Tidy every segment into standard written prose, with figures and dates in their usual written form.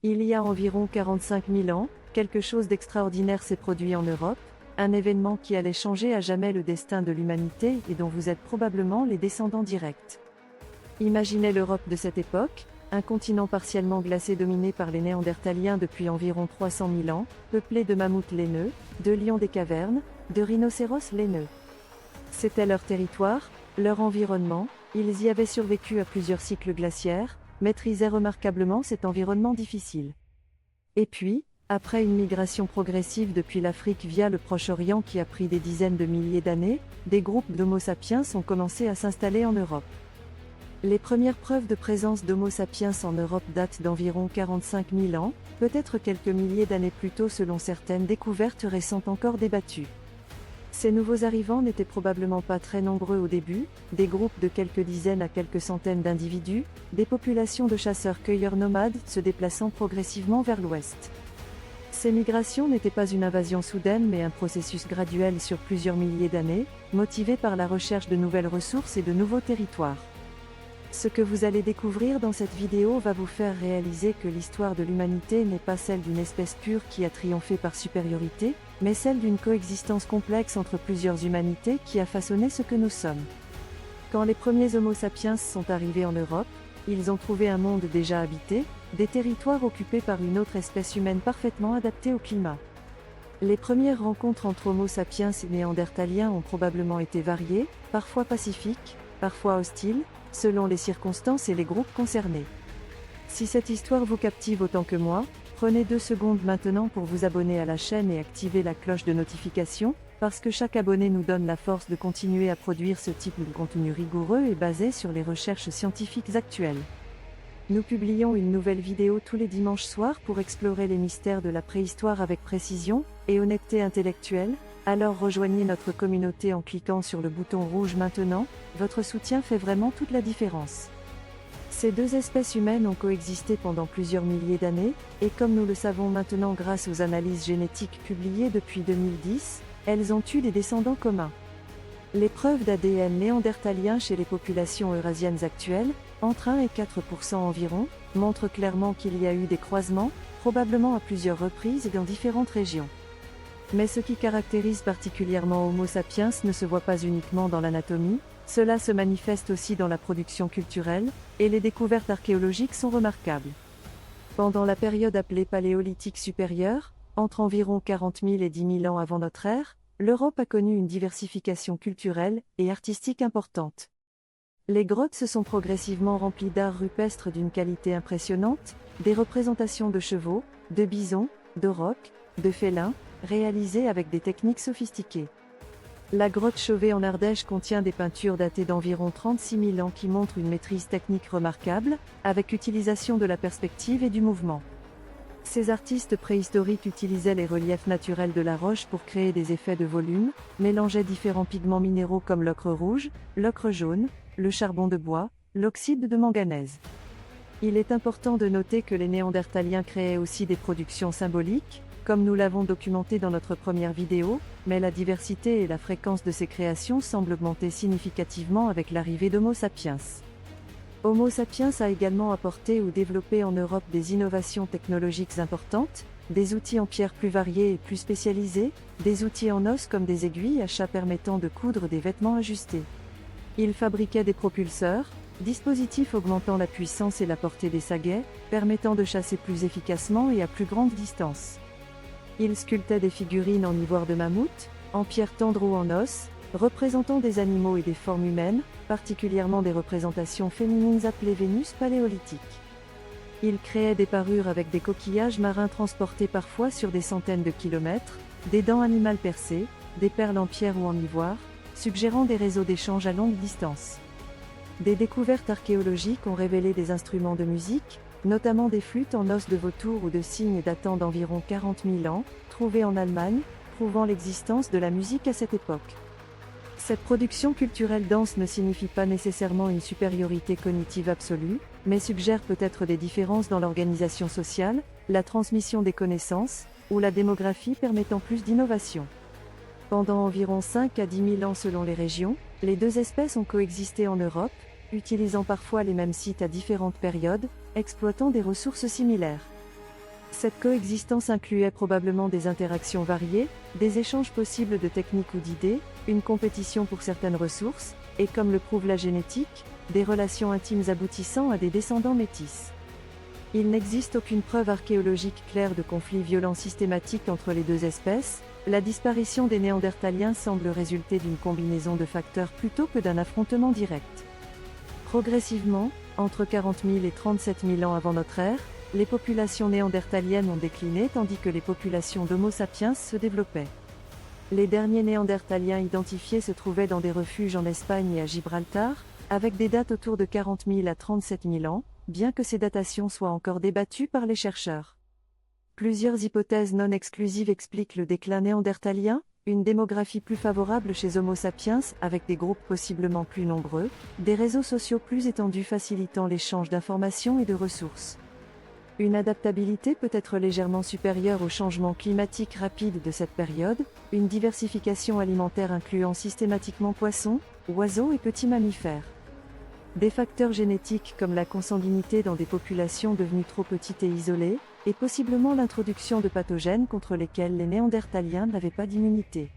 Il y a environ 45 000 ans, quelque chose d'extraordinaire s'est produit en Europe, un événement qui allait changer à jamais le destin de l'humanité et dont vous êtes probablement les descendants directs. Imaginez l'Europe de cette époque, un continent partiellement glacé dominé par les Néandertaliens depuis environ 300 000 ans, peuplé de mammouths laineux, de lions des cavernes, de rhinocéros laineux. C'était leur territoire, leur environnement, ils y avaient survécu à plusieurs cycles glaciaires, maîtrisaient remarquablement cet environnement difficile. Et puis, après une migration progressive depuis l'Afrique via le Proche-Orient qui a pris des dizaines de milliers d'années, des groupes d'Homo sapiens ont commencé à s'installer en Europe. Les premières preuves de présence d'Homo sapiens en Europe datent d'environ 45 000 ans, peut-être quelques milliers d'années plus tôt selon certaines découvertes récentes encore débattues. Ces nouveaux arrivants n'étaient probablement pas très nombreux au début, des groupes de quelques dizaines à quelques centaines d'individus, des populations de chasseurs-cueilleurs nomades se déplaçant progressivement vers l'ouest. Ces migrations n'étaient pas une invasion soudaine mais un processus graduel sur plusieurs milliers d'années, motivé par la recherche de nouvelles ressources et de nouveaux territoires. Ce que vous allez découvrir dans cette vidéo va vous faire réaliser que l'histoire de l'humanité n'est pas celle d'une espèce pure qui a triomphé par supériorité, mais celle d'une coexistence complexe entre plusieurs humanités qui a façonné ce que nous sommes. Quand les premiers Homo sapiens sont arrivés en Europe, ils ont trouvé un monde déjà habité, des territoires occupés par une autre espèce humaine parfaitement adaptée au climat. Les premières rencontres entre Homo sapiens et Néandertaliens ont probablement été variées, parfois pacifiques, parfois hostiles, selon les circonstances et les groupes concernés. Si cette histoire vous captive autant que moi, prenez 2 secondes maintenant pour vous abonner à la chaîne et activer la cloche de notification, parce que chaque abonné nous donne la force de continuer à produire ce type de contenu rigoureux et basé sur les recherches scientifiques actuelles. Nous publions une nouvelle vidéo tous les dimanches soirs pour explorer les mystères de la préhistoire avec précision et honnêteté intellectuelle. Alors rejoignez notre communauté en cliquant sur le bouton rouge maintenant, votre soutien fait vraiment toute la différence. Ces deux espèces humaines ont coexisté pendant plusieurs milliers d'années, et comme nous le savons maintenant grâce aux analyses génétiques publiées depuis 2010, elles ont eu des descendants communs. Les preuves d'ADN néandertalien chez les populations eurasiennes actuelles, entre 1 et 4% environ, montrent clairement qu'il y a eu des croisements, probablement à plusieurs reprises et dans différentes régions. Mais ce qui caractérise particulièrement Homo sapiens ne se voit pas uniquement dans l'anatomie, cela se manifeste aussi dans la production culturelle, et les découvertes archéologiques sont remarquables. Pendant la période appelée Paléolithique supérieur, entre environ 40 000 et 10 000 ans avant notre ère, l'Europe a connu une diversification culturelle et artistique importante. Les grottes se sont progressivement remplies d'art rupestre d'une qualité impressionnante, des représentations de chevaux, de bisons, d'aurochs, de félins, réalisées avec des techniques sophistiquées. La grotte Chauvet en Ardèche contient des peintures datées d'environ 36 000 ans qui montrent une maîtrise technique remarquable, avec utilisation de la perspective et du mouvement. Ces artistes préhistoriques utilisaient les reliefs naturels de la roche pour créer des effets de volume, mélangeaient différents pigments minéraux comme l'ocre rouge, l'ocre jaune, le charbon de bois, l'oxyde de manganèse. Il est important de noter que les Néandertaliens créaient aussi des productions symboliques, comme nous l'avons documenté dans notre première vidéo, mais la diversité et la fréquence de ces créations semblent augmenter significativement avec l'arrivée d'Homo sapiens. Homo sapiens a également apporté ou développé en Europe des innovations technologiques importantes, des outils en pierre plus variés et plus spécialisés, des outils en os comme des aiguilles à chat permettant de coudre des vêtements ajustés. Il fabriquait des propulseurs, dispositifs augmentant la puissance et la portée des saguets, permettant de chasser plus efficacement et à plus grande distance. Il sculptait des figurines en ivoire de mammouth, en pierre tendre ou en os, représentant des animaux et des formes humaines, particulièrement des représentations féminines appelées Vénus paléolithiques. Il créait des parures avec des coquillages marins transportés parfois sur des centaines de kilomètres, des dents animales percées, des perles en pierre ou en ivoire, suggérant des réseaux d'échange à longue distance. Des découvertes archéologiques ont révélé des instruments de musique, notamment des flûtes en os de vautour ou de cygne datant d'environ 40 000 ans, trouvées en Allemagne, prouvant l'existence de la musique à cette époque. Cette production culturelle dense ne signifie pas nécessairement une supériorité cognitive absolue, mais suggère peut-être des différences dans l'organisation sociale, la transmission des connaissances, ou la démographie permettant plus d'innovation. Pendant environ 5 à 10 000 ans selon les régions, les deux espèces ont coexisté en Europe, utilisant parfois les mêmes sites à différentes périodes, exploitant des ressources similaires. Cette coexistence incluait probablement des interactions variées, des échanges possibles de techniques ou d'idées, une compétition pour certaines ressources, et comme le prouve la génétique, des relations intimes aboutissant à des descendants métis. Il n'existe aucune preuve archéologique claire de conflits violents systématiques entre les deux espèces, la disparition des Néandertaliens semble résulter d'une combinaison de facteurs plutôt que d'un affrontement direct. Progressivement, entre 40 000 et 37 000 ans avant notre ère, les populations néandertaliennes ont décliné tandis que les populations d'Homo sapiens se développaient. Les derniers Néandertaliens identifiés se trouvaient dans des refuges en Espagne et à Gibraltar, avec des dates autour de 40 000 à 37 000 ans, bien que ces datations soient encore débattues par les chercheurs. Plusieurs hypothèses non exclusives expliquent le déclin néandertalien, une démographie plus favorable chez Homo sapiens avec des groupes possiblement plus nombreux, des réseaux sociaux plus étendus facilitant l'échange d'informations et de ressources. Une adaptabilité peut être légèrement supérieure au changement climatique rapide de cette période, une diversification alimentaire incluant systématiquement poissons, oiseaux et petits mammifères. Des facteurs génétiques comme la consanguinité dans des populations devenues trop petites et isolées, et possiblement l'introduction de pathogènes contre lesquels les Néandertaliens n'avaient pas d'immunité.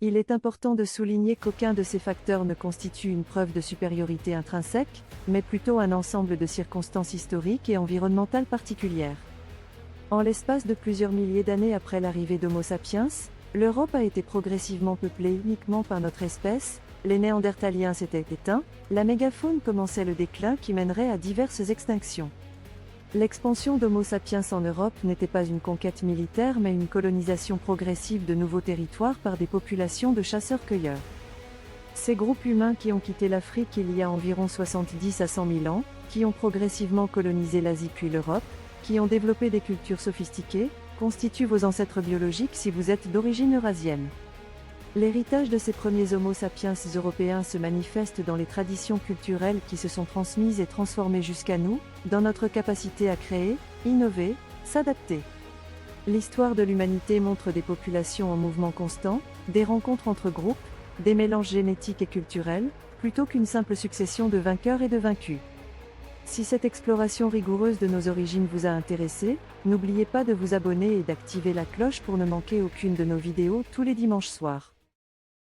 Il est important de souligner qu'aucun de ces facteurs ne constitue une preuve de supériorité intrinsèque, mais plutôt un ensemble de circonstances historiques et environnementales particulières. En l'espace de plusieurs milliers d'années après l'arrivée d'Homo sapiens, l'Europe a été progressivement peuplée uniquement par notre espèce, les Néandertaliens s'étaient éteints, la mégafaune commençait le déclin qui mènerait à diverses extinctions. L'expansion d'Homo sapiens en Europe n'était pas une conquête militaire mais une colonisation progressive de nouveaux territoires par des populations de chasseurs-cueilleurs. Ces groupes humains qui ont quitté l'Afrique il y a environ 70 à 100 000 ans, qui ont progressivement colonisé l'Asie puis l'Europe, qui ont développé des cultures sophistiquées, constituent vos ancêtres biologiques si vous êtes d'origine eurasienne. L'héritage de ces premiers Homo sapiens européens se manifeste dans les traditions culturelles qui se sont transmises et transformées jusqu'à nous, dans notre capacité à créer, innover, s'adapter. L'histoire de l'humanité montre des populations en mouvement constant, des rencontres entre groupes, des mélanges génétiques et culturels, plutôt qu'une simple succession de vainqueurs et de vaincus. Si cette exploration rigoureuse de nos origines vous a intéressé, n'oubliez pas de vous abonner et d'activer la cloche pour ne manquer aucune de nos vidéos tous les dimanches soirs.